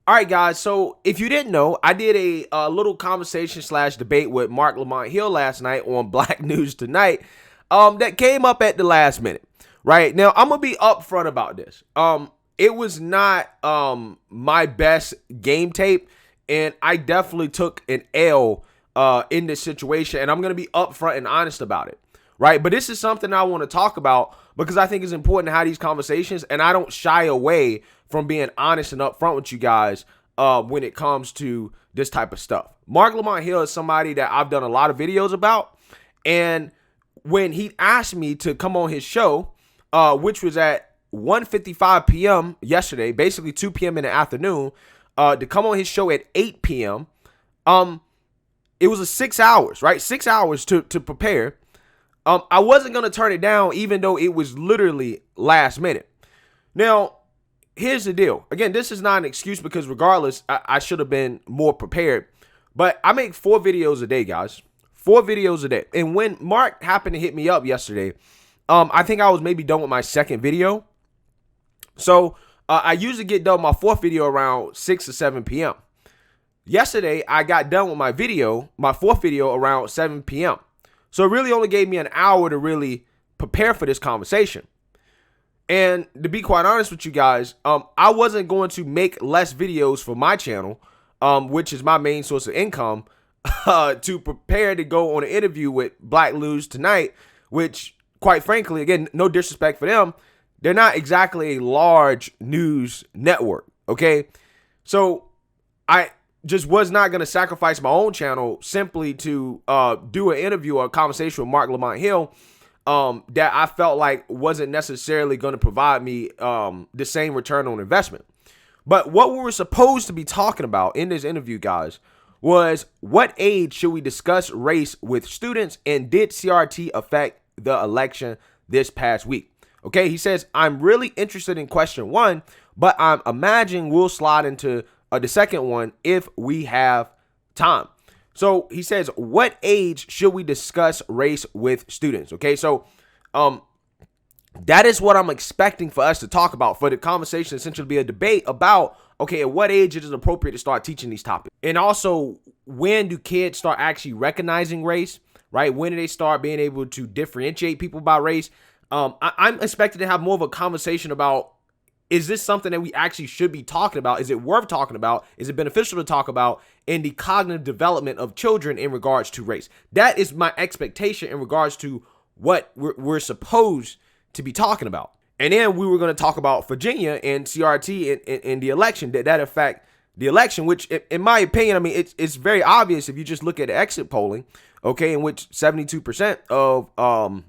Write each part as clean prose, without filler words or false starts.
All right, guys. So if you didn't know, I did a little conversation slash debate with Marc Lamont last night on Black News Tonight. That came up at the last minute. Right now, I'm gonna be upfront about this. It was not my best game tape, and I definitely took an L in this situation, and I'm gonna be upfront and honest about it. Right, but this is something I want to talk about because I think it's important to have these conversations, and I don't shy away from being honest and upfront with you guys when it comes to this type of stuff. Marc Lamont is somebody that I've done a lot of videos about, and when he asked me to come on his show, which was at 1:55 p.m. yesterday, basically 2 p.m. in the afternoon, to come on his show at 8 p.m., it was a 6 hours, right? 6 hours to prepare. I wasn't going to turn it down, even though it was literally last minute. Now, here's the deal. Again, this is not an excuse because regardless, I should have been more prepared. But I make 4 videos a day, guys. 4 videos a day. And when Mark happened to hit me up yesterday, I think I was maybe done with my second video. So I usually get done with my 4th video around 6 or 7 p.m. Yesterday, I got done with my 4th video around 7 p.m. So it really only gave me an hour to really prepare for this conversation. And to be quite honest with you guys, I wasn't going to make less videos for my channel, which is my main source of income, to prepare to go on an interview with Black News Tonight, which, quite frankly, again, no disrespect for them, they're not exactly a large news network, okay? So I just was not going to sacrifice my own channel simply to do an interview or a conversation with Marc Lamont that I felt like wasn't necessarily going to provide me the same return on investment. But what we were supposed to be talking about in this interview, guys, was what age should we discuss race with students, and did CRT affect the election this past week? Okay, he says, I'm really interested in question 1, but I'm imagining we'll slide into the second one if we have time. So he says, what age should we discuss race with students? Okay, so that is what I'm expecting for us to talk about, for the conversation essentially to be a debate about, okay, at what age it is appropriate to start teaching these topics. And also, when do kids start actually recognizing race, right? When do they start being able to differentiate people by race? I'm expected to have more of a conversation about, is this something that we actually should be talking about? Is it worth talking about? Is it beneficial to talk about in the cognitive development of children in regards to race? That is my expectation in regards to what we're supposed to be talking about. And then we were going to talk about Virginia and CRT and the election, that affect the election, which in my opinion, I mean, it's very obvious if you just look at the exit polling, okay, in which 72% of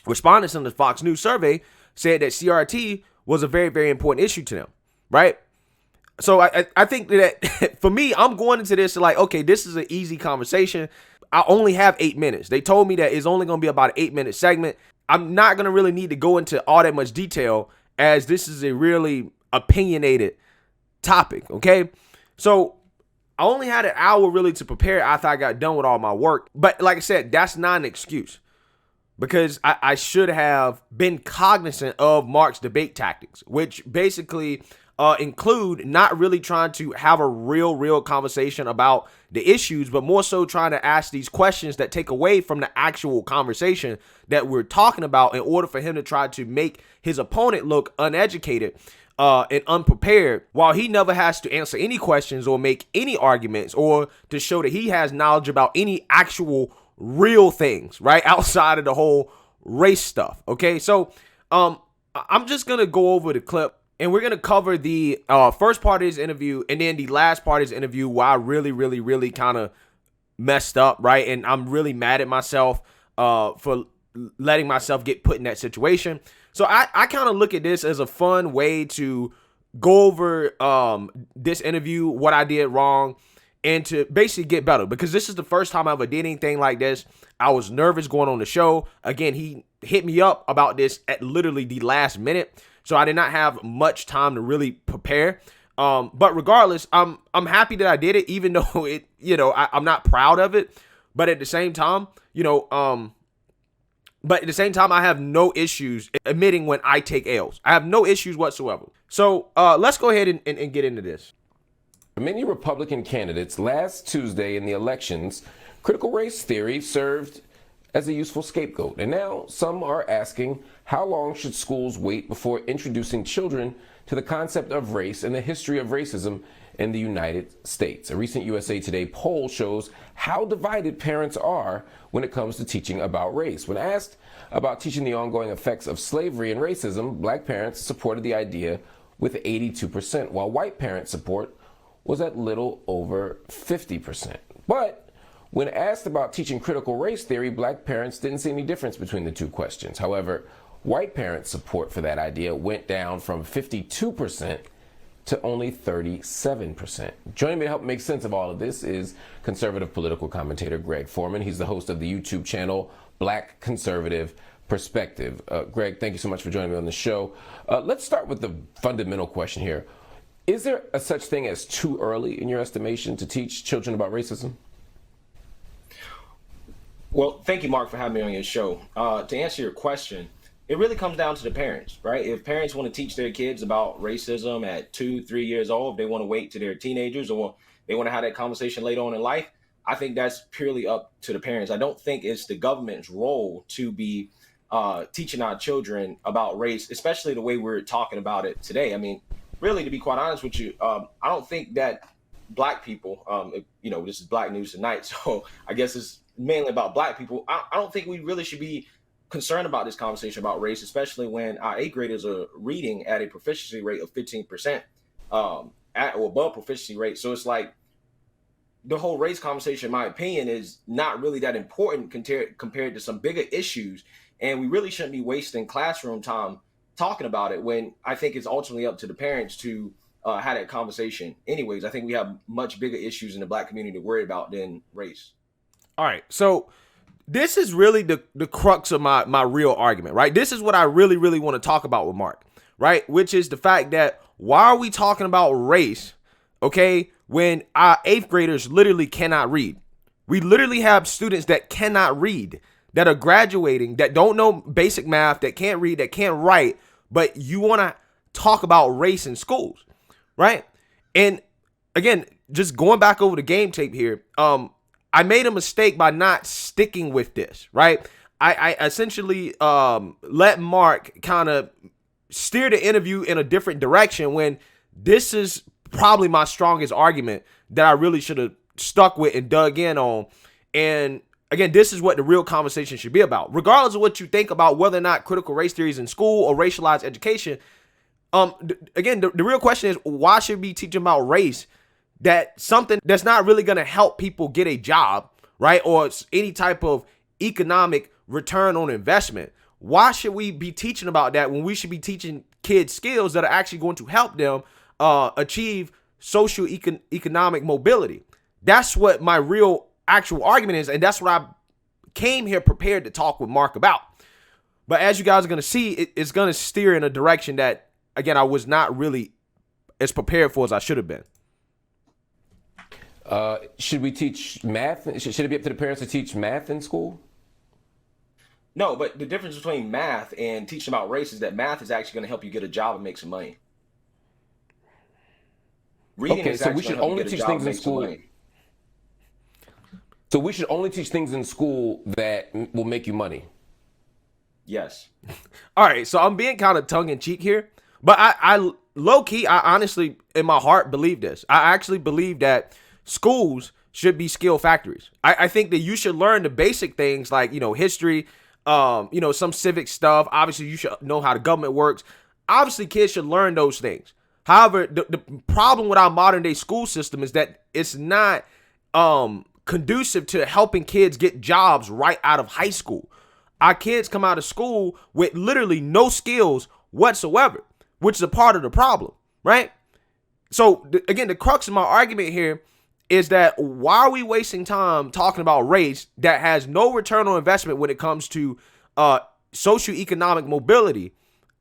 respondents in the Fox News survey said that CRT was a very, very important issue to them, right? So I think that for me, I'm going into this like, okay, this is an easy conversation. I only have 8 minutes. They told me that it's only going to be about an 8-minute segment. I'm not going to really need to go into all that much detail, as this is a really opinionated topic, okay? So I only had an hour really to prepare after I got done with all my work. But like I said, that's not an excuse, because I should have been cognizant of Mark's debate tactics, which basically include not really trying to have a real conversation about the issues, but more so trying to ask these questions that take away from the actual conversation that we're talking about, in order for him to try to make his opponent look uneducated and unprepared, while he never has to answer any questions or make any arguments or to show that he has knowledge about any actual real things, right, outside of the whole race stuff. Okay, so I'm just gonna go over the clip, and we're gonna cover the first part of his interview, and then the last part of his interview where I really kind of messed up, right? And I'm really mad at myself for letting myself get put in that situation. So I kind of look at this as a fun way to go over this interview, what I did wrong, and to basically get better, because this is the first time I ever did anything like this. I was nervous going on the show. Again, he hit me up about this at literally the last minute, so I did not have much time to really prepare. But regardless, I'm happy that I did it, even though it, I'm not proud of it. But at the same time, I have no issues admitting when I take L's. I have no issues whatsoever. So let's go ahead and get into this. For many Republican candidates, last Tuesday in the elections, critical race theory served as a useful scapegoat. And now some are asking, how long should schools wait before introducing children to the concept of race and the history of racism in the United States? A recent USA Today poll shows how divided parents are when it comes to teaching about race. When asked about teaching the ongoing effects of slavery and racism, black parents supported the idea with 82%, while white parent support was at little over 50%. But when asked about teaching critical race theory, black parents didn't see any difference between the two questions. However, white parents' support for that idea went down from 52% to only 37%. Joining me to help make sense of all of this is conservative political commentator Greg Foreman. He's the host of the YouTube channel Black Conservative Perspective. Greg, thank you so much for joining me on the show. Let's start with the fundamental question here. Is there a such thing as too early, in your estimation, to teach children about racism? Well, thank you, Mark, for having me on your show. To answer your question, it really comes down to the parents, right? If parents want to teach their kids about racism at 2-3 years old, if they want to wait to their teenagers, or they want to have that conversation later on in life, I think that's purely up to the parents. I don't think it's the government's role to be teaching our children about race, especially the way we're talking about it today. I mean, really, to be quite honest with you, I don't think that black people, this is Black News Tonight, so I guess it's mainly about black people. I don't think we really should be concerned about this conversation about race, especially when our eighth graders are reading at a proficiency rate of 15%, at or above proficiency rate. So it's like the whole race conversation, in my opinion, is not really that important compared to some bigger issues. And we really shouldn't be wasting classroom time talking about it, when I think it's ultimately up to the parents to have that conversation. Anyways, I think we have much bigger issues in the black community to worry about than race. All right, so this is really the crux of my real argument, right? This is what I really want to talk about with Mark, right? Which is the fact that why are we talking about race, okay, when our eighth graders literally cannot read? We literally have students that cannot read, that are graduating, that don't know basic math, that can't read, that can't write, but you want to talk about race in schools, right? And again, just going back over the game tape here, I made a mistake by not sticking with this, right? I essentially let Mark kind of steer the interview in a different direction, when this is probably my strongest argument that I really should have stuck with and dug in on. And again, this is what the real conversation should be about. Regardless of what you think about whether or not critical race theory is in school or racialized education, again, the real question is, why should we be teaching about race, that something that's not really going to help people get a job, right? Or any type of economic return on investment? Why should we be teaching about that when we should be teaching kids skills that are actually going to help them achieve social economic mobility? That's what my real actual argument is, and that's what I came here prepared to talk with Mark about. But as you guys are going to see, it's going to steer in a direction that, again, I was not really as prepared for as I should have been. Should we teach math? Should it be up to the parents to teach math in school? No, but the difference between math and teaching about race is that math is actually going to help you get a job and make some money. Reading Okay, is so we actually should gonna help you only get a teach job things and in make some school. money. So we should only teach things in school that will make you money. Yes. All right, so I'm being kind of tongue in cheek here, but I low key, I honestly, in my heart, believe this. I actually believe that schools should be skill factories. I think that you should learn the basic things like, history, some civic stuff. Obviously, you should know how the government works. Obviously, kids should learn those things. However, the problem with our modern day school system is that it's not conducive to helping kids get jobs right out of high school. Our kids come out of school with literally no skills whatsoever, which is a part of the problem, right? So again, the crux of my argument here is that why are we wasting time talking about race that has no return on investment when it comes to socioeconomic mobility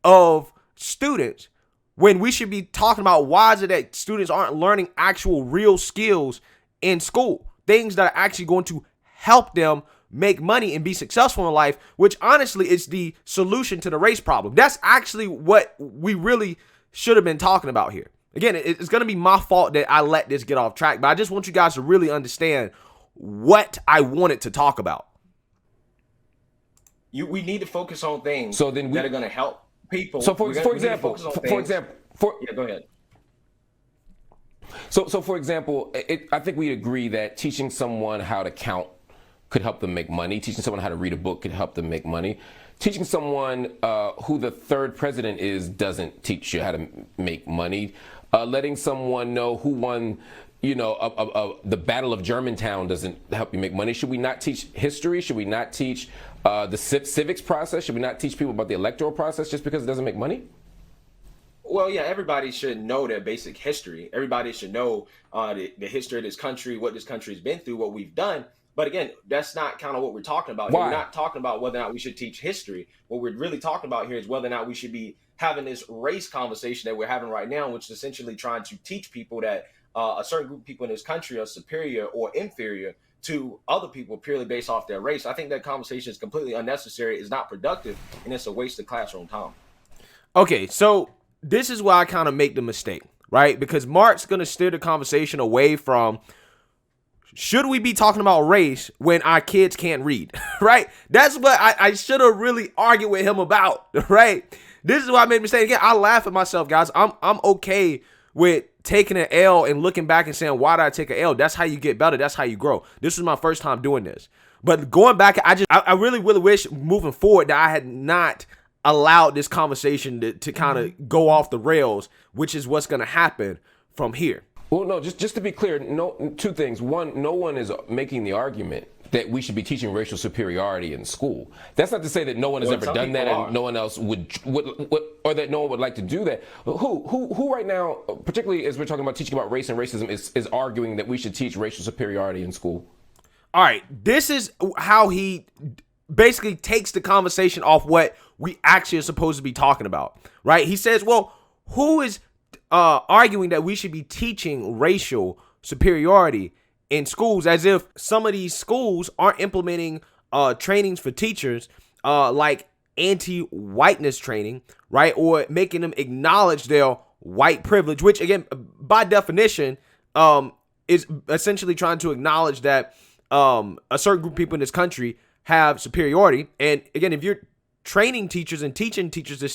of students, when we should be talking about why is it that students aren't learning actual real skills in school, things that are actually going to help them make money and be successful in life, which honestly is the solution to the race problem. That's actually what we really should have been talking about here. Again, it's going to be my fault that I let this get off track, but I just want you guys to really understand what I wanted to talk about. We need to focus on things that are going to help people. So for example, yeah, go ahead. So for example, I think we agree that teaching someone how to count could help them make money. Teaching someone how to read a book could help them make money. Teaching someone who the third president is doesn't teach you how to make money. Letting someone know who won, the Battle of Germantown doesn't help you make money. Should we not teach history? Should we not teach the civics process? Should we not teach people about the electoral process just because it doesn't make money? Well, yeah, everybody should know their basic history. Everybody should know the history of this country, what this country has been through, what we've done. But again, that's not kind of what we're talking about. Why? We're not talking about whether or not we should teach history. What we're really talking about here is whether or not we should be having this race conversation that we're having right now, which is essentially trying to teach people that a certain group of people in this country are superior or inferior to other people purely based off their race. I think that conversation is completely unnecessary, it's not productive, and it's a waste of classroom time. Okay, so this is where I kind of make the mistake, right? Because Mark's going to steer the conversation away from, should we be talking about race when our kids can't read, right? That's what I should have really argued with him about, right? This is why I made a mistake. Again, I laugh at myself, guys. I'm okay with taking an L and looking back and saying, why did I take an L? That's how you get better. That's how you grow. This was my first time doing this. But going back, I really, really wish moving forward that I had not allowed this conversation to kind of go off the rails, which is what's going to happen from here. Well, no, just to be clear, two things. One, no one is making the argument that we should be teaching racial superiority in school. That's not to say that no one has ever done that and no one else would, or that no one would like to do that. Who right now, particularly as we're talking about teaching about race and racism, is arguing that we should teach racial superiority in school? All right, this is how he basically takes the conversation off what we actually are supposed to be talking about, right? He says, well, who is arguing that we should be teaching racial superiority in schools, as if some of these schools aren't implementing trainings for teachers like anti-whiteness training, right? Or making them acknowledge their white privilege, which again, by definition, is essentially trying to acknowledge that a certain group of people in this country have superiority. And again, if you're training teachers and teaching teachers this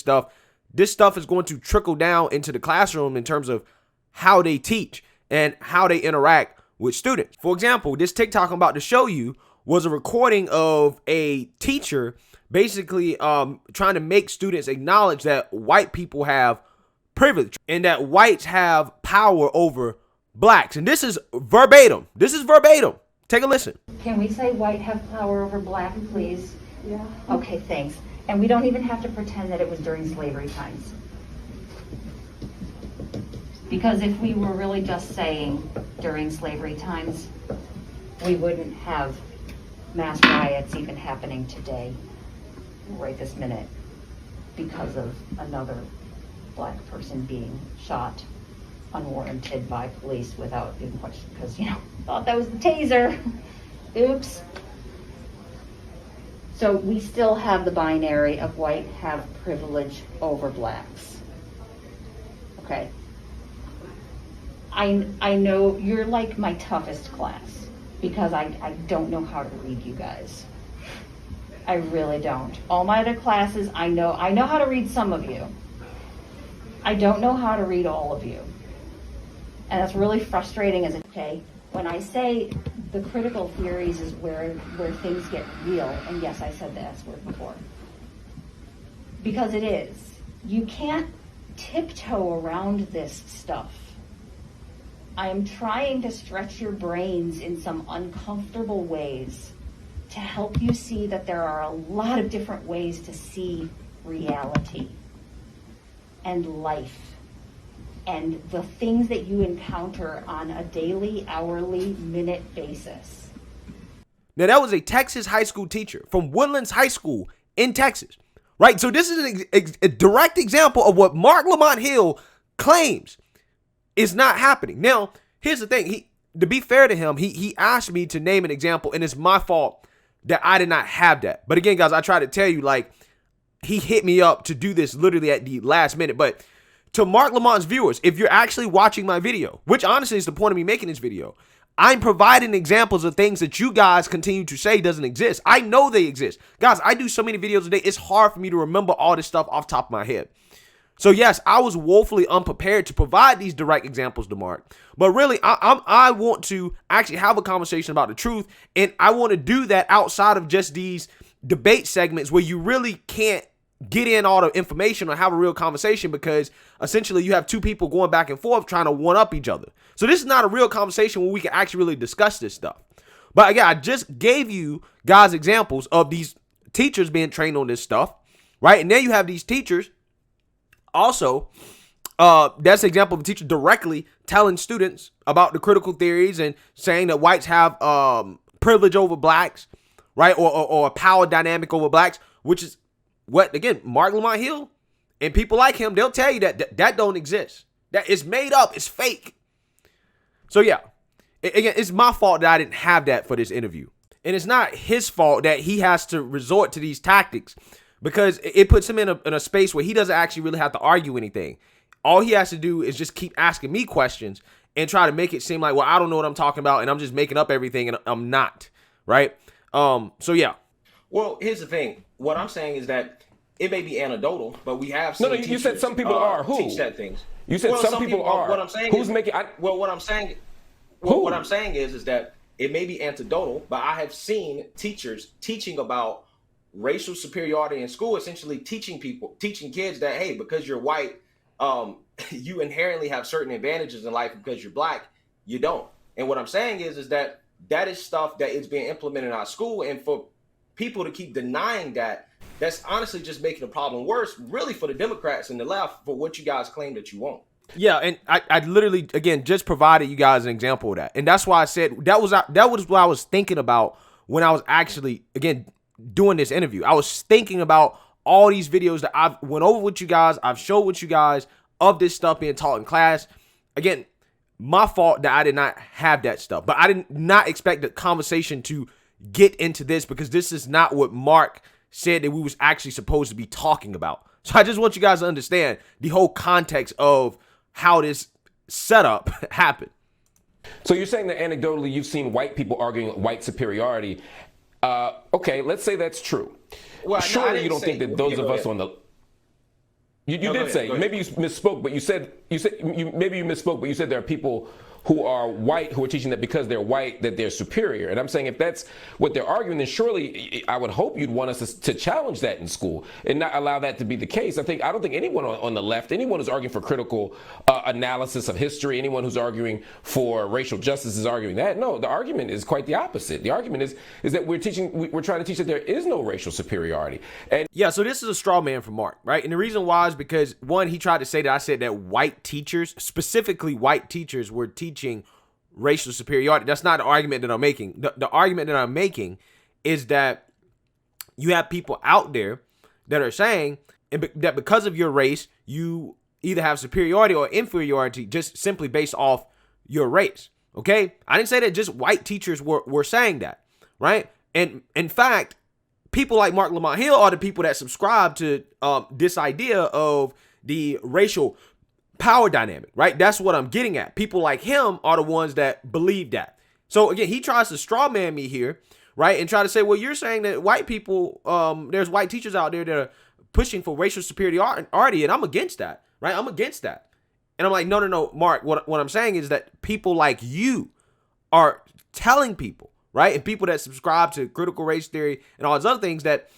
stuff is going to trickle down into the classroom in terms of how they teach and how they interact with students. For example, this TikTok I'm about to show you was a recording of a teacher basically trying to make students acknowledge that white people have privilege and that whites have power over blacks. And this is verbatim. Take a listen. Can we say white have power over black, please? Yeah. Okay, thanks. And we don't even have to pretend that it was during slavery times. Because if we were really just saying during slavery times, we wouldn't have mass riots even happening today, right this minute, because of another black person being shot unwarranted by police without being questioned, because, thought that was the taser. Oops. So we still have the binary of white have privilege over blacks. Okay. I know you're like my toughest class because I don't know how to read you guys. I really don't. All my other classes, I know how to read some of you. I don't know how to read all of you. And that's really frustrating as okay. When I say the critical theories is where things get real, and yes, I said the S word before. Because it is. You can't tiptoe around this stuff. I am trying to stretch your brains in some uncomfortable ways to help you see that there are a lot of different ways to see reality and life and the things that you encounter on a daily, hourly, minute basis. Now, that was a Texas high school teacher from Woodlands High School in Texas, right? So this is a direct example of what Marc Lamont Hill claims is not happening. Now, here's the thing. To be fair to him, he asked me to name an example, and it's my fault that I did not have that. But again, guys, I try to tell you, like, he hit me up to do this literally at the last minute. But to Marc Lamont's viewers, if you're actually watching my video, which honestly is the point of me making this video, I'm providing examples of things that you guys continue to say doesn't exist. I know they exist. Guys, I do so many videos a day. It's hard for me to remember all this stuff off the top of my head. So yes, I was woefully unprepared to provide these direct examples to Marc. But really, I want to actually have a conversation about the truth. And I want to do that outside of just these debate segments where you really can't get in all the information or have a real conversation, because essentially you have two people going back and forth trying to one up each other. So this is not a real conversation where we can actually really discuss this stuff. But again, I just gave you guys examples of these teachers being trained on this stuff, right? And then you have these teachers also, that's an example of a teacher directly telling students about the critical theories and saying that whites have privilege over blacks, right? Or a power dynamic over blacks, which is what, again, Marc Lamont Hill and people like him, they'll tell you that don't exist. That is made up. It's fake. So yeah, again, it's my fault that I didn't have that for this interview. And it's not his fault that he has to resort to these tactics, because it puts him in a space where he doesn't actually really have to argue anything. All he has to do is just keep asking me questions and try to make it seem like, well, I don't know what I'm talking about and I'm just making up everything, and I'm not, right? So yeah. Well, here's the thing. What I'm saying is that it may be anecdotal, but we have seen you said some people are. Who? Teach that things. You said some people are. What I'm saying Who's is, making? what I'm saying. Who? What I'm saying is that it may be anecdotal, but I have seen teachers teaching about racial superiority in school, essentially teaching kids that, hey, because you're white, you inherently have certain advantages in life. Because you're black, you don't. And what I'm saying is that is stuff that is being implemented in our school, and for people to keep denying that, that's honestly just making the problem worse, really, for the Democrats and the left, for what you guys claim that you want. Yeah, and I literally, again, just provided you guys an example of that. And that's why I said that was what I was thinking about when I was actually, again, doing this interview. I was thinking about all these videos that I've went over with you guys, I've showed with you guys of this stuff being taught in class. Again, my fault that I did not have that stuff. But I did not expect the conversation to get into this, because this is not what Marc said that we was actually supposed to be talking about. So I just want you guys to understand the whole context of how this setup happened. So you're saying that anecdotally you've seen white people arguing white superiority. Okay, let's say that's true. Well, surely no, you don't think that those of us on the you did say, maybe you misspoke, but you said maybe you misspoke, but you said there are people who are white who are teaching that because they're white that they're superior. And I'm saying, if that's what they're arguing, then surely I would hope you'd want us to challenge that in school and not allow that to be the case. I don't think anyone on the left, anyone who's arguing for critical analysis of history, anyone who's arguing for racial justice is arguing that. No, the argument is quite the opposite. The argument is that we're trying to teach that there is no racial superiority. And yeah, so this is a straw man for Marc, right? And the reason why is because, one, he tried to say that I said that white teachers, specifically white teachers, were teaching racial superiority. That's not the argument that I'm making. The argument that I'm making is that you have people out there that are saying that because of your race, you either have superiority or inferiority just simply based off your race. Okay? I didn't say that just white teachers were saying that, right? And in fact, people like Marc Lamont Hill are the people that subscribe to this idea of the racial power dynamic, right? That's what I'm getting at. People like him are the ones that believe that. So again, he tries to straw man me here, right? And try to say, well, you're saying that white people, there's white teachers out there that are pushing for racial superiority, and I'm against that, right? I'm against that. And I'm like, no, Marc, what I'm saying is that people like you are telling people, right? And people that subscribe to critical race theory and all these other things, that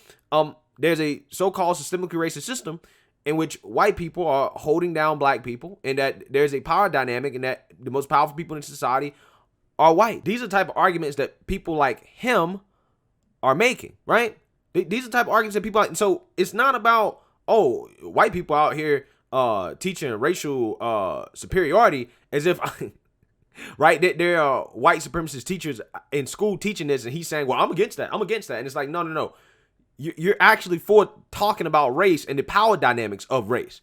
there's a so-called systemically racist system in which white people are holding down black people, and that there's a power dynamic, and that the most powerful people in society are white. These are the type of arguments that people like him are making, right? These are the type of arguments that people like. So it's not about, oh, white people out here teaching racial superiority as if, right, that there are white supremacist teachers in school teaching this, and he's saying, well, I'm against that. And it's like, no. You're actually for talking about race and the power dynamics of race.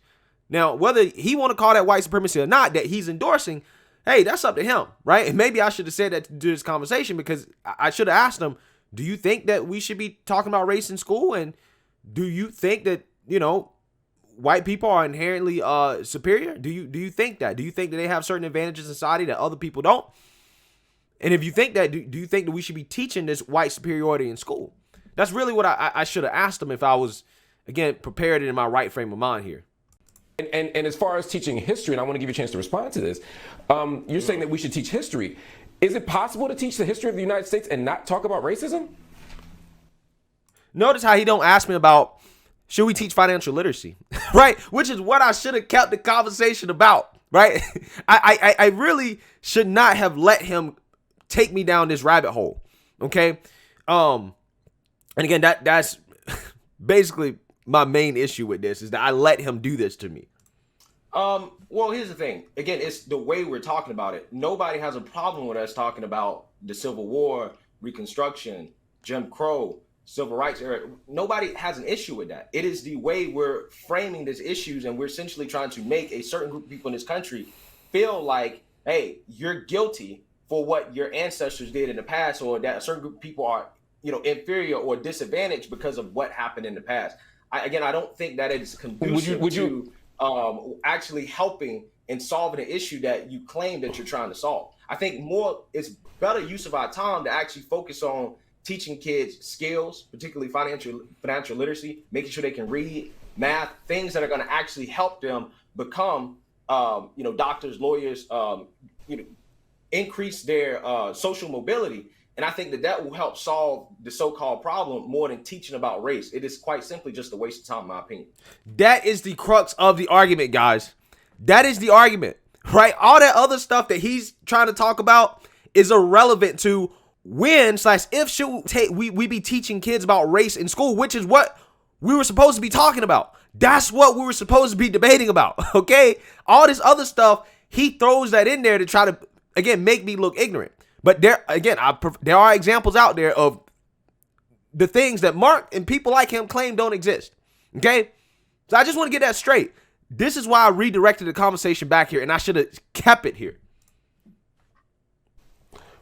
Now, whether he want to call that white supremacy or not, that he's endorsing, hey, that's up to him, right? And maybe I should have said that to do this conversation, because I should have asked him, do you think that we should be talking about race in school? And do you think that, white people are inherently superior? Do you think that? Do you think that they have certain advantages in society that other people don't? And if you think that, do you think that we should be teaching this white superiority in school? That's really what I should have asked them if I was, again, prepared and in my right frame of mind here. And as far as teaching history, and I want to give you a chance to respond to this, you're saying that we should teach history. Is it possible to teach the history of the United States and not talk about racism? Notice how he don't ask me about, should we teach financial literacy, right? Which is what I should have kept the conversation about, right? I really should not have let him take me down this rabbit hole, okay? And again, that's basically my main issue with this, is that I let him do this to me. Well, here's the thing. Again, it's the way we're talking about it. Nobody has a problem with us talking about the Civil War, Reconstruction, Jim Crow, Civil Rights era. Nobody has an issue with that. It is the way we're framing these issues, and we're essentially trying to make a certain group of people in this country feel like, hey, you're guilty for what your ancestors did in the past, or that a certain group of people are, inferior or disadvantaged because of what happened in the past. I don't think that it's conducive to actually helping and solving an issue that you claim that you're trying to solve. I think it's better use of our time to actually focus on teaching kids skills, particularly financial literacy, making sure they can read, math, things that are going to actually help them become, doctors, lawyers, increase their social mobility. And I think that will help solve the so-called problem more than teaching about race. It is quite simply just a waste of time, in my opinion. That is the crux of the argument, guys. That is the argument, right? All that other stuff that he's trying to talk about is irrelevant to when/if should we be teaching kids about race in school, which is what we were supposed to be talking about. That's what we were supposed to be debating about, okay? All this other stuff, he throws that in there to try to, again, make me look ignorant. But there are examples out there of the things that Mark and people like him claim don't exist. Okay? So I just want to get that straight. This is why I redirected the conversation back here, and I should have kept it here.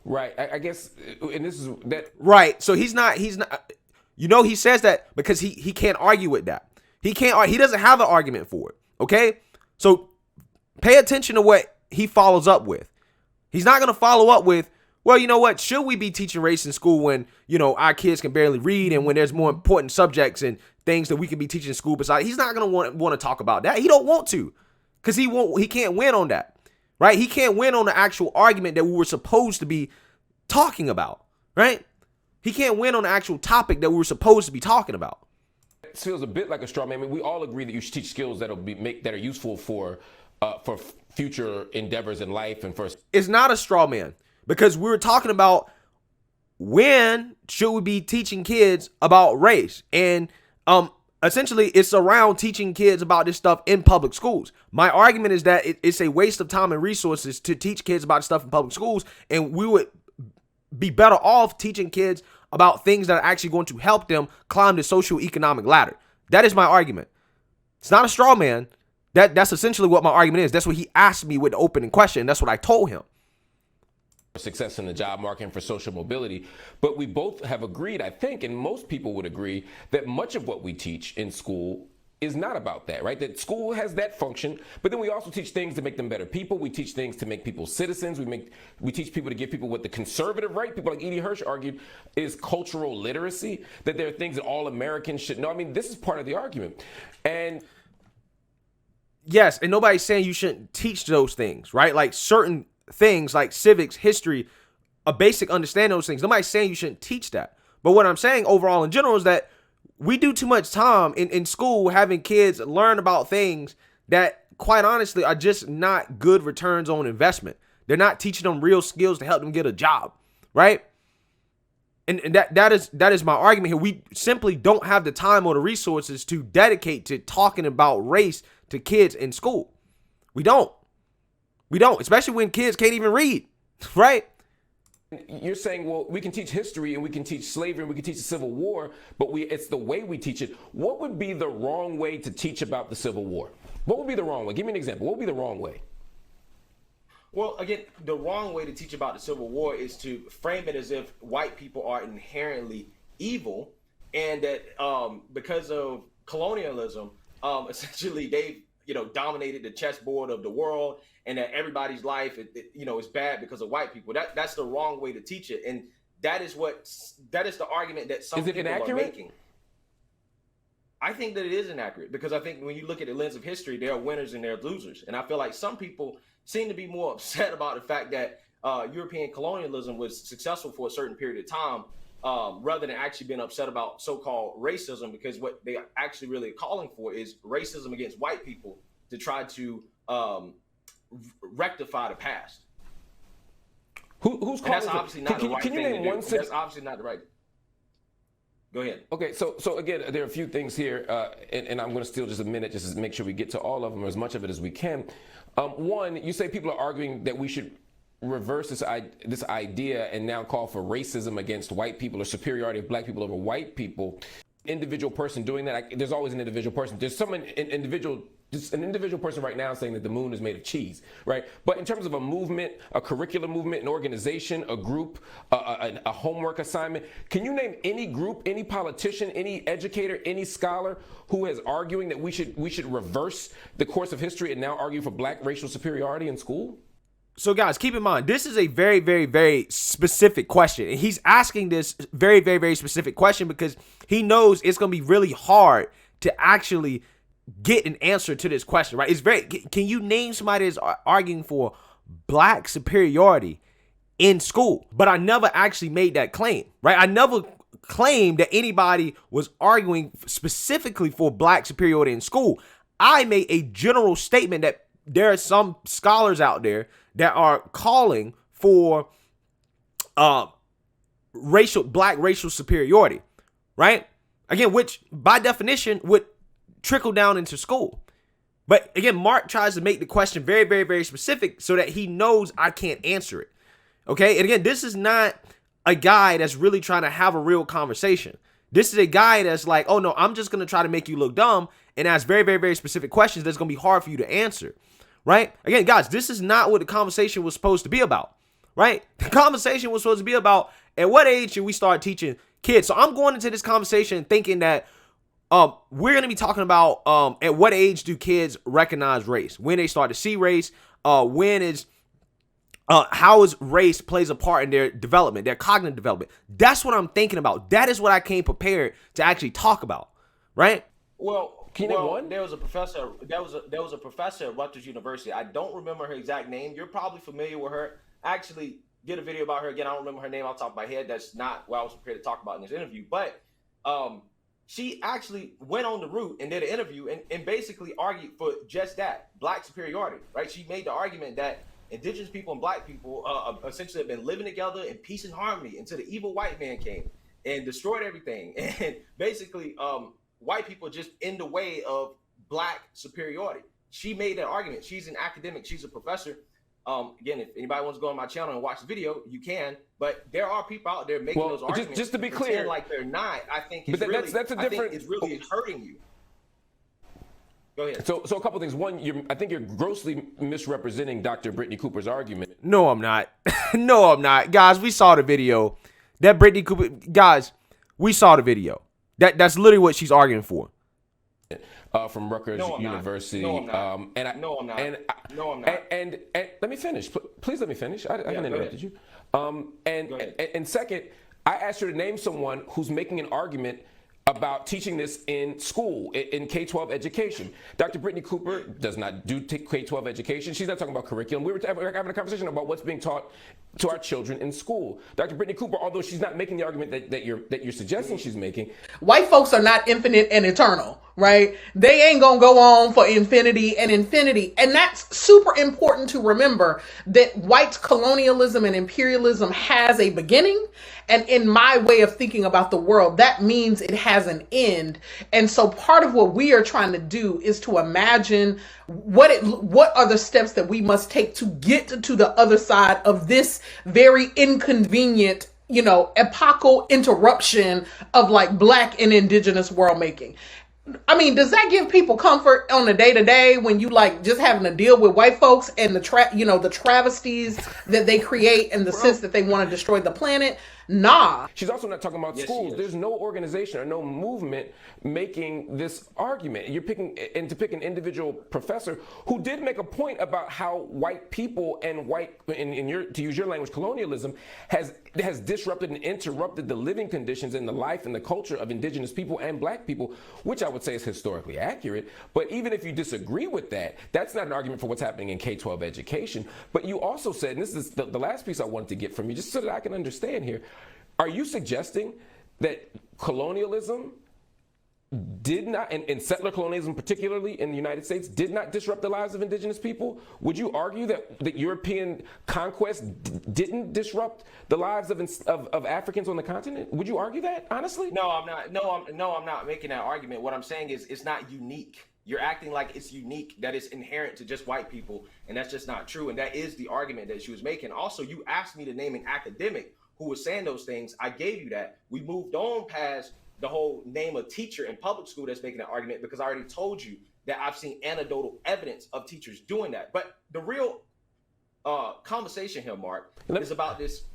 Right. I guess, and this is that. Right. So he's not, he says that because he can't argue with that. He doesn't have an argument for it. Okay? So pay attention to what he follows up with. He's not going to follow up with, well, you know what? Should we be teaching race in school when, our kids can barely read and when there's more important subjects and things that we can be teaching in school besides? He's not going to want to talk about that. He don't want to, because he can't win on that, right? He can't win on the actual argument that we were supposed to be talking about, right? He can't win on the actual topic that we were supposed to be talking about. It feels a bit like a straw man. I mean, we all agree that you should teach skills that are useful for future endeavors in life and for. It's not a straw man. Because we were talking about when should we be teaching kids about race. And essentially it's around teaching kids about this stuff in public schools. My argument is that it's a waste of time and resources to teach kids about stuff in public schools. And we would be better off teaching kids about things that are actually going to help them climb the socioeconomic ladder. That is my argument. It's not a straw man. That's essentially what my argument is. That's what he asked me with the opening question. That's what I told him. Success in the job market and for social mobility. But we both have agreed, I think, and most people would agree, that much of what we teach in school is not about that, right? That school has that function, but then we also teach things to make them better people. We teach things to make people citizens. We teach people to give people what the conservative right, people like Edie Hirsch argued, is cultural literacy, that there are things that all Americans should know. I mean, this is part of the argument. And yes, and nobody's saying you shouldn't teach those things, right? Like certain things like civics, history, a basic understanding of those things. Nobody's saying you shouldn't teach that. But what I'm saying overall in general is that we do too much time in school having kids learn about things that, quite honestly, are just not good returns on investment. They're not teaching them real skills to help them get a job, right? And that is my argument here. We simply don't have the time or the resources to dedicate to talking about race to kids in school. We don't, especially when kids can't even read, right? You're saying, well, we can teach history and we can teach slavery and we can teach the Civil War, but it's the way we teach it. What would be the wrong way to teach about the Civil War? What would be the wrong way? Give me an example. What would be the wrong way? Well, again, the wrong way to teach about the Civil War is to frame it as if white people are inherently evil and that because of colonialism, essentially they've dominated the chessboard of the world, and that everybody's life is bad because of white people. That's the wrong way to teach it, and that is the argument that some people are making. I think that it is inaccurate, because I think when you look at the lens of history, there are winners and there are losers. And I feel like some people seem to be more upset about the fact that European colonialism was successful for a certain period of time, rather than actually being upset about so-called racism, because what they actually really are calling for is racism against white people to try to rectify the past. Who's calling? That's obviously not the right thing to do. That's obviously not the right. Go ahead. Okay, so again, there are a few things here, and I'm going to steal just a minute just to make sure we get to all of them, or as much of it as we can. One, you say people are arguing that we should reverse this idea and now call for racism against white people or superiority of black people over white people. Individual person doing that, there's always an individual person. There's an individual person right now saying that the moon is made of cheese, right? But in terms of a movement, a curriculum movement, an organization, a group, a homework assignment, can you name any group, any politician, any educator, any scholar who is arguing that we should reverse the course of history and now argue for black racial superiority in school? So guys, keep in mind, this is a very, very, very specific question. And he's asking this very, very, very specific question because he knows it's going to be really hard to actually get an answer to this question, right? Can you name somebody that's arguing for black superiority in school? But I never actually made that claim, right? I never claimed that anybody was arguing specifically for black superiority in school. I made a general statement that there are some scholars out there that are calling for black racial superiority, right? Again, which by definition would trickle down into school. But again, Mark tries to make the question very, very, very specific so that he knows I can't answer it. Okay. And again, this is not a guy that's really trying to have a real conversation. This is a guy that's like, oh no, I'm just going to try to make you look dumb and ask very, very, very specific questions that's going to be hard for you to answer. Right? Again, guys, this is not what the conversation was supposed to be about. Right? The conversation was supposed to be about at what age should we start teaching kids. So I'm going into this conversation thinking that we're going to be talking about at what age do kids recognize race, when they start to see race, how is race plays a part in their development, their cognitive development. That's what I'm thinking about. That is what I came prepared to actually talk about, right? There was a professor. There was a professor at Rutgers University. I don't remember her exact name. You're probably familiar with her. I actually did a video about her. Again, I don't remember her name off the top of my head. That's not what I was prepared to talk about in this interview. But she actually went on the route and did an interview and basically argued for just that, black superiority, right? She made the argument that indigenous people and black people essentially have been living together in peace and harmony until the evil white man came and destroyed everything. And basically, white people just in the way of black superiority. She made that argument. She's an academic. She's a professor. Again, if anybody wants to go on my channel and watch the video, you can. But there are people out there making those arguments. Just to be clear, like they're not. I think it's really hurting you. Go ahead. So a couple things. One, I think you're grossly misrepresenting Dr. Brittany Cooper's argument. No, I'm not. No, I'm not. Guys, we saw the video. That Brittany Cooper, guys, we saw the video. That's literally what she's arguing for. From Rutgers University. No, I'm not. No, I'm not. And let me finish. Please let me finish. I haven't interrupted you. And second, I asked her to name someone who's making an argument about teaching this in school, in K-12 education. Dr. Brittany Cooper does not do K-12 education. She's not talking about curriculum. We were having a conversation about what's being taught to our children in school. Dr. Brittany Cooper, although she's not making the argument that you're suggesting she's making. White folks are not infinite and eternal, right? They ain't gonna go on for infinity and infinity. And that's super important to remember, that white colonialism and imperialism has a beginning. And in my way of thinking about the world, that means it has an end. And so part of what we are trying to do is to imagine what are the steps that we must take to get to the other side of this very inconvenient, epochal interruption of like black and indigenous world making. I mean, does that give people comfort on the day to day when you like just having to deal with white folks and the travesties that they create and the sense that they want to destroy the planet? Nah. She's also not talking about Yes, schools. she is. There's no organization or no movement making this argument. You're picking to pick an individual professor who did make a point about how white people and to use your language, colonialism has disrupted and interrupted the living conditions and the life and the culture of indigenous people and black people, which I would say is historically accurate. But even if you disagree with that, that's not an argument for what's happening in K-12 education. But you also said, and this is the last piece I wanted to get from you, just so that I can understand here, are you suggesting that colonialism did not, and settler colonialism particularly in the United States, did not disrupt the lives of indigenous people? Would you argue that European conquest didn't disrupt the lives of Africans on the continent? Would you argue that, honestly? No, I'm not. No, I'm not making that argument. What I'm saying is it's not unique. You're acting like it's unique, that it's inherent to just white people, and that's just not true. And that is the argument that she was making. Also, you asked me to name an academic who was saying those things. I gave you that. We moved on past the whole name a teacher in public school that's making that argument, because I already told you that I've seen anecdotal evidence of teachers doing that. But the real conversation here, Mark, is about this.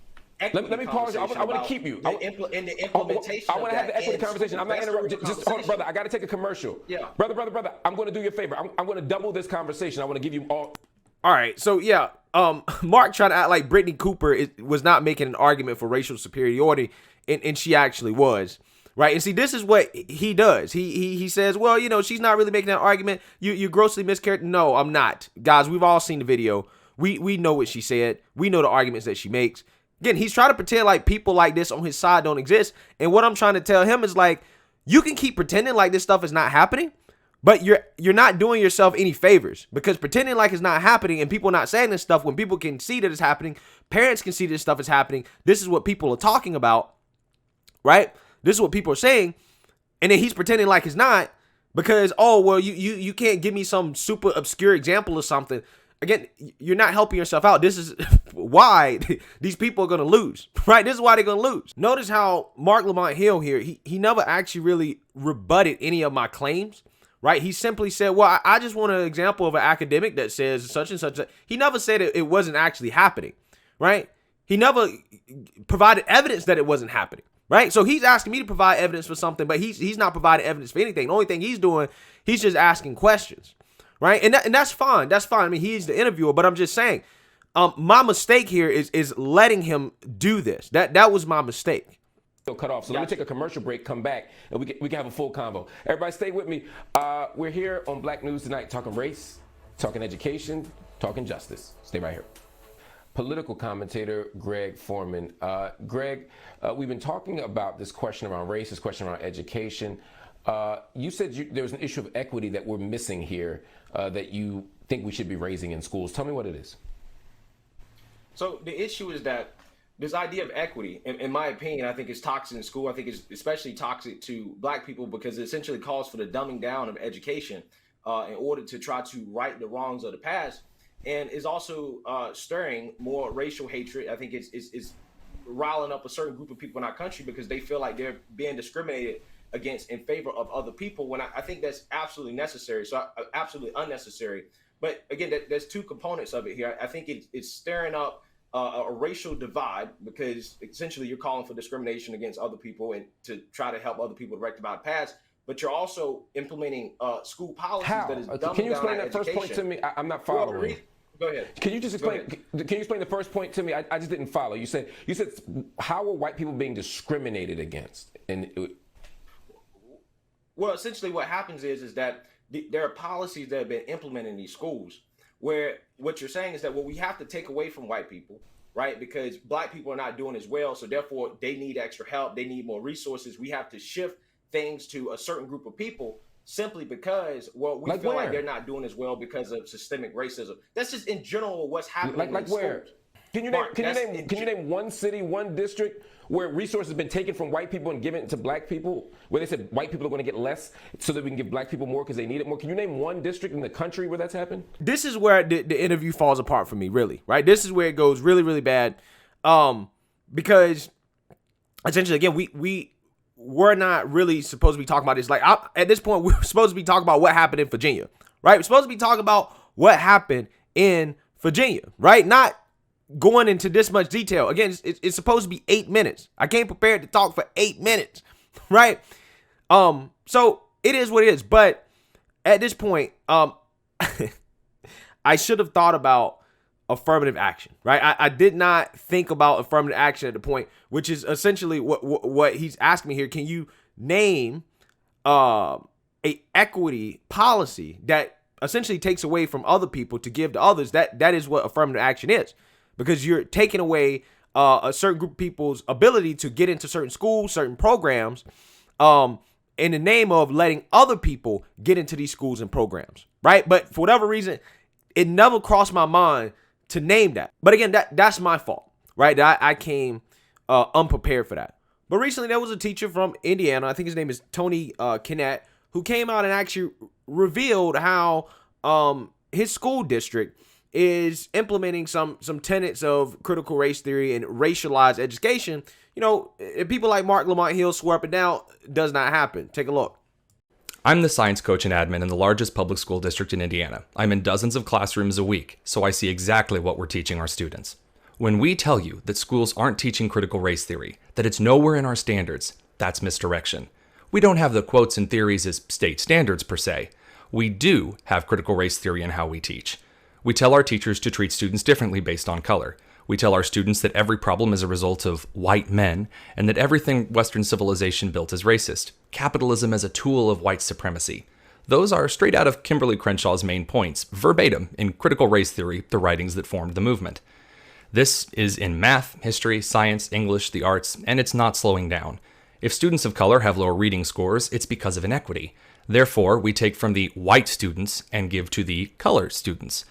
Let me pause. I want to keep you. In the implementation. I want to have the equity conversation. I'm not interrupting. Just hold on, brother. I got to take a commercial. Yeah. Brother. I'm going to do you a favor. I'm going to double this conversation. I want to give you all. All right, so yeah, Mark trying to act like Brittany Cooper was not making an argument for racial superiority, and she actually was, right? And see, this is what he does. He says, well, you know, she's not really making that argument. You grossly mischaracterized. No, I'm not. Guys, we've all seen the video. We know what she said. We know the arguments that she makes. Again, he's trying to pretend like people like this on his side don't exist. And what I'm trying to tell him is, like, you can keep pretending like this stuff is not happening, but you're not doing yourself any favors, because pretending like it's not happening and people not saying this stuff when people can see that it's happening, parents can see this stuff is happening. This is what people are talking about, right? This is what people are saying. And then he's pretending like it's not because, oh, well, you can't give me some super obscure example or something. Again, you're not helping yourself out. This is why these people are going to lose, right? This is why they're going to lose. Notice how Marc Lamont Hill here, he never actually really rebutted any of my claims. Right? He simply said, well, I just want an example of an academic that says such and such. He never said it wasn't actually happening, right? He never provided evidence that it wasn't happening, right? So he's asking me to provide evidence for something, but he's not providing evidence for anything. The only thing he's doing, he's just asking questions, right? And that's fine. That's fine. I mean, he's the interviewer, but I'm just saying, my mistake here is letting him do this. That was my mistake. Cut off. So let me take a commercial break, come back, and we can have a full convo. Everybody stay with me. We're here on Black News Tonight, talking race, talking education, talking justice. Stay right here. Political commentator Greg Foreman. Greg, we've been talking about this question around race, this question around education. You said there was an issue of equity that we're missing here that you think we should be raising in schools. Tell me what it is. So the issue is that this idea of equity, in my opinion, I think is toxic in school. I think it's especially toxic to black people because it essentially calls for the dumbing down of education in order to try to right the wrongs of the past, and is also stirring more racial hatred. I think it's riling up a certain group of people in our country because they feel like they're being discriminated against in favor of other people, when I think that's absolutely necessary. So absolutely unnecessary. But again, there's two components of it here. I think it's stirring up a racial divide because essentially you're calling for discrimination against other people and to try to help other people to rectify the past, but you're also implementing school policies that is dumbing down. Can you explain that education. first point to me? I'm not following. Go ahead. Can you just explain? Can you explain the first point to me? I just didn't follow. You said how are white people being discriminated against? Well, essentially what happens is that there are policies that have been implemented in these schools where what you're saying is that, well, we have to take away from white people, right? Because black people are not doing as well. So therefore they need extra help. They need more resources. We have to shift things to a certain group of people simply because, well, we feel like they're not doing as well because of systemic racism. That's just in general what's happening. Like where? Can you name one city, one district where resources have been taken from white people and given to black people, where they said white people are going to get less so that we can give black people more because they need it more? Can you name one district in the country where that's happened? This is where the interview falls apart for me, really, right? This is where it goes really, really bad, because essentially, again, we're not really supposed to be talking about this. Like, at this point, we're supposed to be talking about what happened in Virginia, right? We're supposed to be talking about what happened in Virginia, right? Not going into this much detail. Again, it's supposed to be 8 minutes. I came prepared to talk for 8 minutes, right? So it is what it is. But at this point, I should have thought about affirmative action, right? I did not think about affirmative action at the point, which is essentially what he's asking me here. Can you name a equity policy that essentially takes away from other people to give to others? That is what affirmative action is, because you're taking away a certain group of people's ability to get into certain schools, certain programs, in the name of letting other people get into these schools and programs, right? But for whatever reason, it never crossed my mind to name that. But again, that's my fault, right? I came unprepared for that. But recently there was a teacher from Indiana, I think his name is Tony Kinnett, who came out and actually revealed how his school district is implementing some tenets of critical race theory and racialized education. You know, people like Marc Lamont Hill swear up and down, does not happen. Take a look. I'm the science coach and admin in the largest public school district in Indiana. I'm in dozens of classrooms a week, so I see exactly what we're teaching our students. When we tell you that schools aren't teaching critical race theory, that it's nowhere in our standards, that's misdirection. We don't have the quotes and theories as state standards per se. We do have critical race theory in how we teach. We tell our teachers to treat students differently based on color. We tell our students that every problem is a result of white men, and that everything Western civilization built is racist. Capitalism as a tool of white supremacy. Those are straight out of Kimberly Crenshaw's main points, verbatim in Critical Race Theory, the writings that formed the movement. This is in math, history, science, English, the arts, and it's not slowing down. If students of color have lower reading scores, it's because of inequity. Therefore, we take from the white students and give to the color students.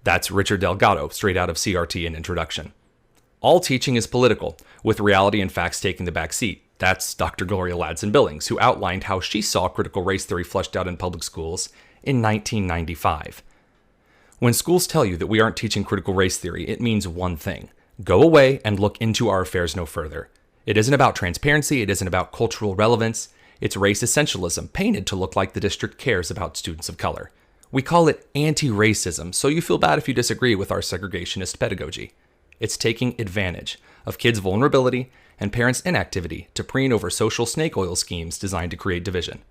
That's Richard Delgado, straight out of CRT and Introduction. All teaching is political, with reality and facts taking the back seat. That's Dr. Gloria Ladson-Billings, who outlined how she saw critical race theory fleshed out in public schools in 1995. When schools tell you that we aren't teaching critical race theory, it means one thing. Go away and look into our affairs no further. It isn't about transparency, it isn't about cultural relevance. It's race essentialism, painted to look like the district cares about students of color. We call it anti-racism, so you feel bad if you disagree with our segregationist pedagogy. It's taking advantage of kids' vulnerability and parents' inactivity to preen over social snake oil schemes designed to create division.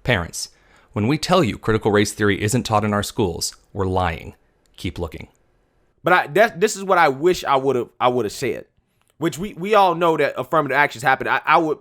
Parents, when we tell you critical race theory isn't taught in our schools, we're lying. Keep looking. But this is what I wish I would have said, which we all know that affirmative actions happen. I would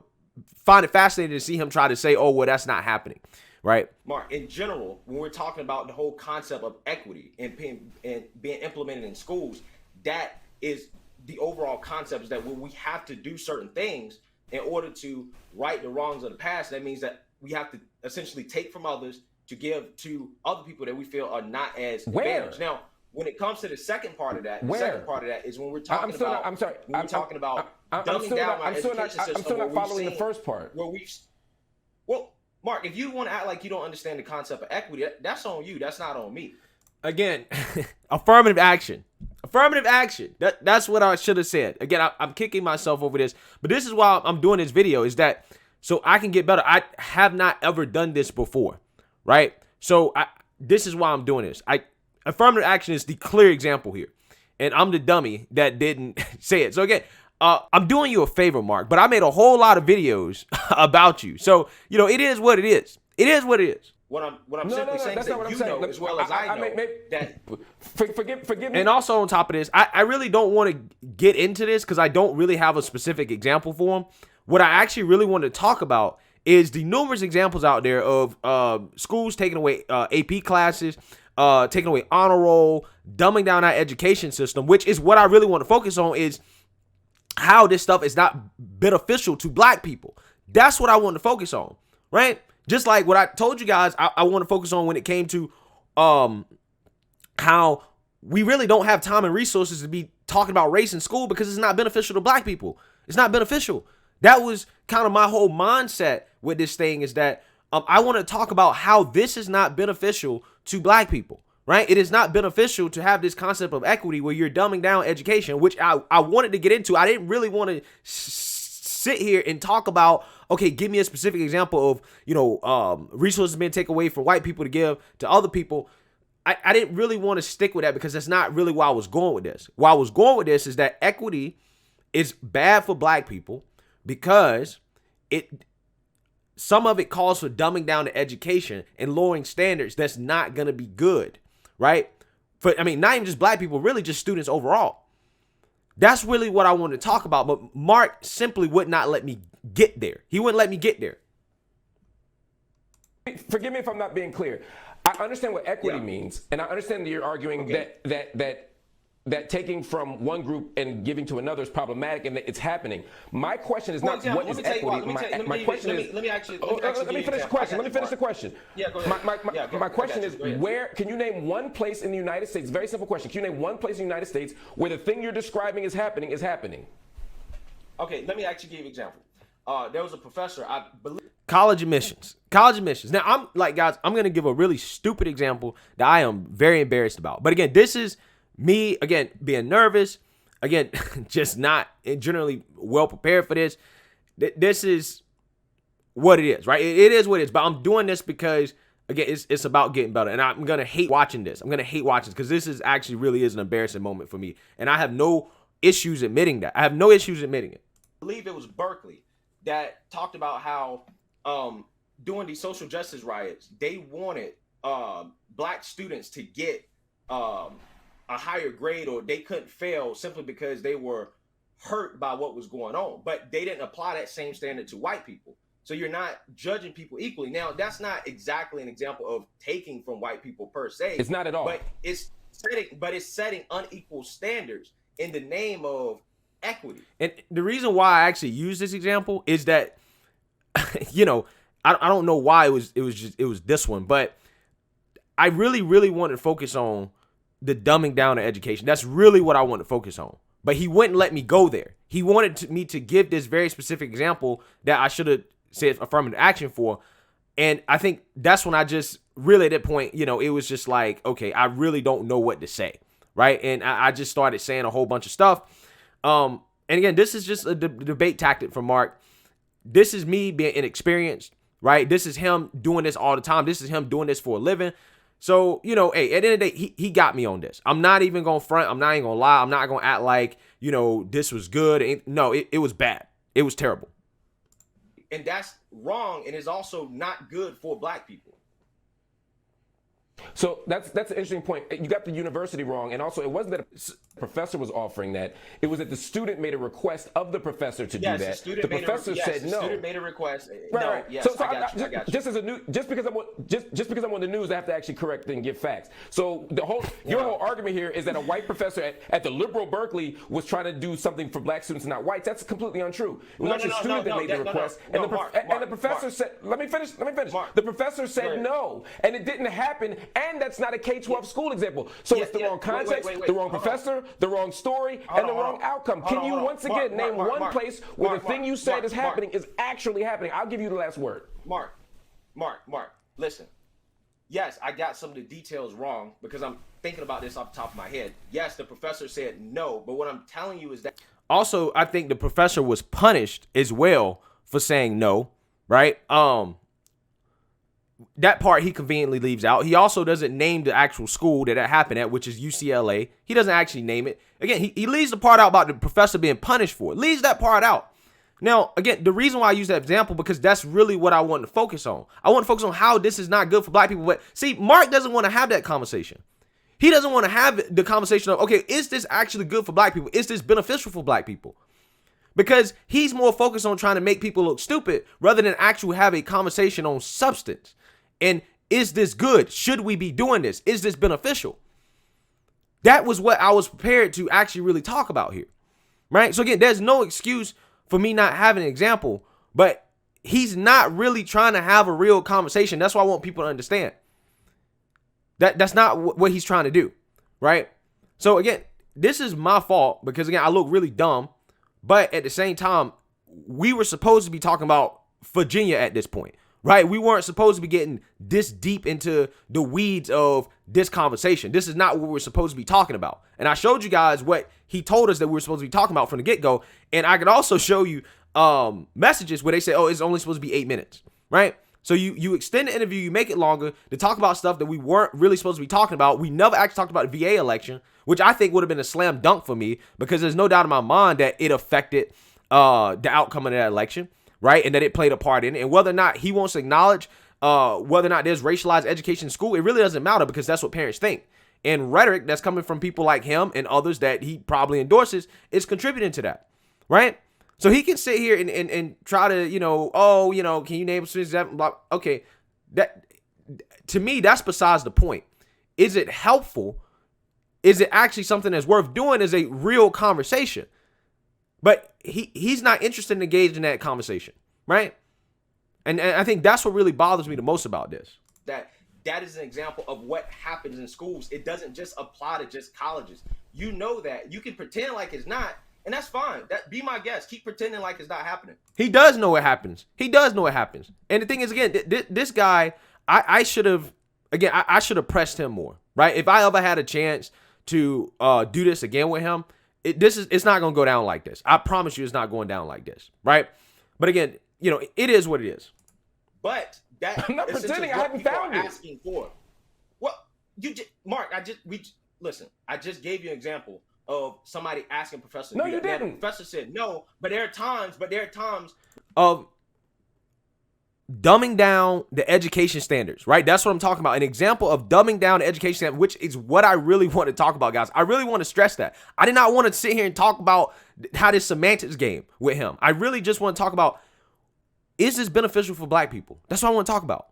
find it fascinating to see him try to say, oh, well, that's not happening. Right. Mark, in general, when we're talking about the whole concept of equity and being implemented in schools, that is the overall concept, is that when we have to do certain things in order to right the wrongs of the past, that means that we have to essentially take from others to give to other people that we feel are not as advantaged. Now, when it comes to the second part of that, the second part of that is when we're talking about dumbing down our education system. I'm still not following the first part. Mark, if you want to act like you don't understand the concept of equity, that's on you. That's not on me. Again, affirmative action. Affirmative action. That's what I should have said. Again, I'm kicking myself over this, but this is why I'm doing this video, is that so I can get better. I have not ever done this before, right? So this is why I'm doing this. Affirmative action is the clear example here, and I'm the dummy that didn't say it. So again, I'm doing you a favor, Mark, but I made a whole lot of videos about you. So, you know, it is what it is. It is what it is. What I'm simply saying is that you know as well as I know that... Forgive me. And also on top of this, I really don't want to get into this because I don't really have a specific example for him. What I actually really want to talk about is the numerous examples out there of schools taking away AP classes, taking away honor roll, dumbing down our education system, which is what I really want to focus on, is how this stuff is not beneficial to black people. That's what I want to focus on, right? Just like what I told you guys, I want to focus on when it came to how we really don't have time and resources to be talking about race in school because it's not beneficial to black people. It's not beneficial. That was kind of my whole mindset with this thing, is that I want to talk about how this is not beneficial to black people. Right? It is not beneficial to have this concept of equity where you're dumbing down education, which I wanted to get into. I didn't really want to sit here and talk about, okay, give me a specific example of, you know, resources being taken away from white people to give to other people. I didn't really want to stick with that because that's not really where I was going with this. Where I was going with this is that equity is bad for black people because some of it calls for dumbing down the education and lowering standards. That's not going to be good, right? Not even just black people, really just students overall. That's really what I wanted to talk about. But Mark simply would not let me get there. He wouldn't let me get there. Forgive me if I'm not being clear. I understand what equity means, and I understand that you're arguing that taking from one group and giving to another is problematic and that it's happening. My question is not what is equity. My question is, let me finish the question. Let me finish the question. Yeah, go ahead. My question is, where can you name one place in the United States? Very simple question. Can you name one place in the United States where the thing you're describing is happening? Okay, let me actually give you an example. There was a professor, I believe. College admissions. Now, I'm like, guys, I'm going to give a really stupid example that I am very embarrassed about. But again, this is me, again, being nervous. Again, just not generally well prepared for this. This is what it is, right? It is what it is. But I'm doing this because, again, it's about getting better. And I'm going to hate watching this. I'm going to hate watching this because this is actually really is an embarrassing moment for me. And I have no issues admitting that. I have no issues admitting it. I believe it was Berkeley that talked about how during these social justice riots, they wanted black students to get a higher grade, or they couldn't fail simply because they were hurt by what was going on. But they didn't apply that same standard to white people. So you're not judging people equally. Now, that's not exactly an example of taking from white people per se. It's not at all. But it's setting unequal standards in the name of equity. And the reason why I actually use this example is that, I don't know why it was this one, but I really, really wanted to focus on the dumbing down of education. That's really what I wanted to focus on. But he wouldn't let me go there. He wanted me to give this very specific example that I should have said affirmative action for. And I think that's when I just really, at that point, it was just like, okay, I really don't know what to say, right? And I just started saying a whole bunch of stuff. And again, this is just a debate tactic from Mark. This is me being inexperienced, right? This is him doing this all the time. This is him doing this for a living. So, hey, at the end of the day, he got me on this. I'm not even going to front. I'm not even going to lie. I'm not going to act like, this was good. No, it was bad. It was terrible. And that's wrong, and is also not good for black people. So that's an interesting point. You got the university wrong, and also it wasn't that a professor was offering that. It was that the student made a request of the professor to do that. The professor said no. The student made a request. Right. Yes, So I got you. just because I'm on the news, I have to actually correct and give facts. So your whole argument here is that a white professor at the liberal Berkeley was trying to do something for black students and not whites. That's completely untrue. It was actually the student that made the request, and the professor said, "Let me finish." The professor said no, and it didn't happen. And that's not a K-12 school example. So it's the wrong context, the wrong professor, the wrong story, and the wrong outcome. Can you once again name one place where the thing you said is happening is actually happening? I'll give you the last word. Mark, listen. Yes, I got some of the details wrong because I'm thinking about this off the top of my head. Yes, the professor said no, but what I'm telling you is that... Also, I think the professor was punished as well for saying no, right? That part he conveniently leaves out. He also doesn't name the actual school that happened at, which is UCLA. He doesn't actually name it. Again, he leaves the part out about the professor being punished for it. Leaves that part out. Now, again, the reason why I use that example, because that's really what I want to focus on. I want to focus on how this is not good for black people. But see, Mark doesn't want to have that conversation. He doesn't want to have the conversation of, okay, is this actually good for black people? Is this beneficial for black people? Because he's more focused on trying to make people look stupid rather than actually have a conversation on substance. And is this good? Should we be doing this? Is this beneficial? That was what I was prepared to actually really talk about here, right? So again, there's no excuse for me not having an example, but he's not really trying to have a real conversation. That's why I want people to understand. That's not what he's trying to do, right? So again, this is my fault because again, I look really dumb, but at the same time, we were supposed to be talking about Virginia at this point. Right? We weren't supposed to be getting this deep into the weeds of this conversation. This is not what we're supposed to be talking about. And I showed you guys what he told us that we were supposed to be talking about from the get-go. And I could also show you messages where they say, oh, it's only supposed to be 8 minutes. Right? So you extend the interview, you make it longer to talk about stuff that we weren't really supposed to be talking about. We never actually talked about the VA election, which I think would have been a slam dunk for me, because there's no doubt in my mind that it affected the outcome of that election, right? And that it played a part in it. And whether or not he wants to acknowledge whether or not there's racialized education in school, it really doesn't matter, because that's what parents think. And rhetoric that's coming from people like him and others that he probably endorses is contributing to that, right? So he can sit here and try to, can you name some examples? Okay, that, to me, that's besides the point. Is it helpful? Is it actually something that's worth doing? Is a real conversation? But he's not interested in engaging in that conversation, right? And I think that's what really bothers me the most about this. That is an example of what happens in schools. It doesn't just apply to just colleges. You know that. You can pretend like it's not, and that's fine. Be my guest. Keep pretending like it's not happening. He does know what happens. He does know what happens. And the thing is, again, this guy, I should have pressed him more, right? If I ever had a chance to do this again with him, it's not going to go down like this. I promise you it's not going down like this, right? But again, it is what it is. But that I'm not pretending I haven't found it. Asking for. Well, Mark, listen. I just gave you an example of somebody asking professor. No, you didn't. Now, the professor said no, but there are times of dumbing down the education standards, right? That's what I'm talking about. An example of dumbing down the education standards, which is what I really want to talk about, guys. I really want to stress that. I did not want to sit here and talk about how this semantics game with him. I really just want to talk about, is this beneficial for black people? That's what I want to talk about.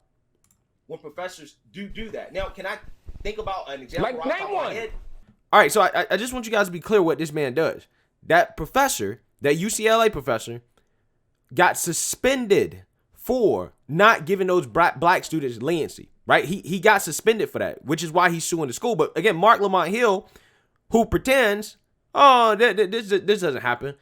When professors do that. Now, can I think about an example? Like, name one. All right, so I just want you guys to be clear what this man does. That professor, that UCLA professor, got suspended for not giving those black students leniency, right? He got suspended for that, which is why he's suing the school. But again, Marc Lamont Hill, who pretends, this doesn't happen,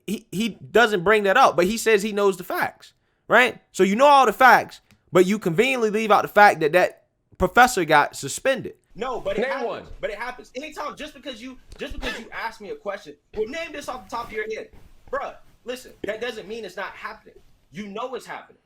he doesn't bring that up, but he says he knows the facts, right? So you know all the facts, but you conveniently leave out the fact that professor got suspended. No, but it name happens. one. But it happens. Anytime, just because you ask me a question, well, name this off the top of your head. Bruh, listen, that doesn't mean it's not happening. You know it's happening.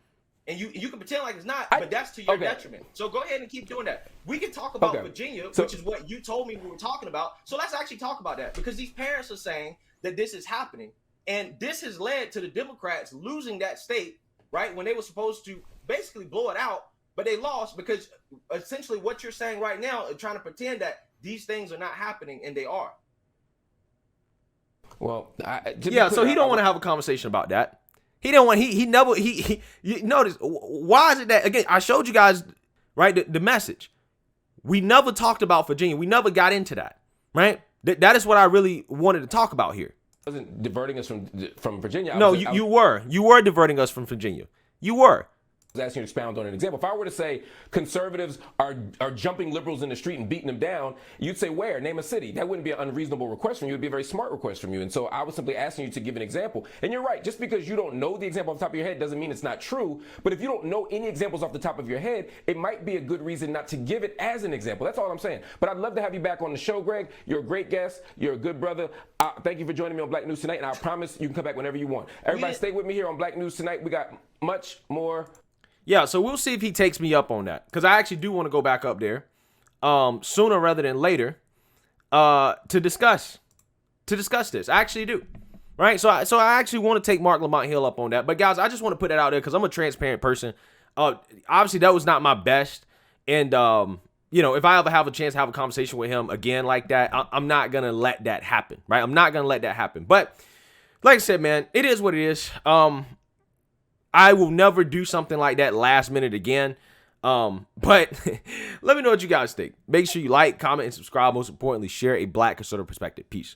And you can pretend like it's not, but that's to your detriment. So go ahead and keep doing that. We can talk about Virginia, which is what you told me we were talking about. So let's actually talk about that, because these parents are saying that this is happening. And this has led to the Democrats losing that state, right, when they were supposed to basically blow it out. But they lost because essentially what you're saying right now is trying to pretend that these things are not happening, and they are. Well, so he don't want to have a conversation about that. He don't want. He never. You notice, why is it that, again, I showed you guys, right, the message. We never talked about Virginia. We never got into that, right? That is what I really wanted to talk about here. Wasn't diverting us from Virginia. You were diverting us from Virginia. You were. I was asking you to expound on an example. If I were to say conservatives are jumping liberals in the street and beating them down, you'd say where? Name a city. That wouldn't be an unreasonable request from you. It would be a very smart request from you. And so I was simply asking you to give an example. And you're right. Just because you don't know the example off the top of your head doesn't mean it's not true. But if you don't know any examples off the top of your head, it might be a good reason not to give it as an example. That's all I'm saying. But I'd love to have you back on the show, Greg. You're a great guest. You're a good brother. Thank you for joining me on Black News Tonight. And I promise you can come back whenever you want. Everybody stay with me here on Black News Tonight. We got much more. Yeah, so we'll see if he takes me up on that, because I actually do want to go back up there sooner rather than later to discuss this. I actually do, right? So I actually want to take Marc Lamont Hill up on that. But guys, I just want to put that out there because I'm a transparent person. Obviously, that was not my best, and if I ever have a chance to have a conversation with him again like that, I'm not gonna let that happen, right? I'm not gonna let that happen. But like I said, man, it is what it is. I will never do something like that last minute again. But let me know what you guys think. Make sure you like, comment, and subscribe. Most importantly, share a Black conservative perspective. Peace.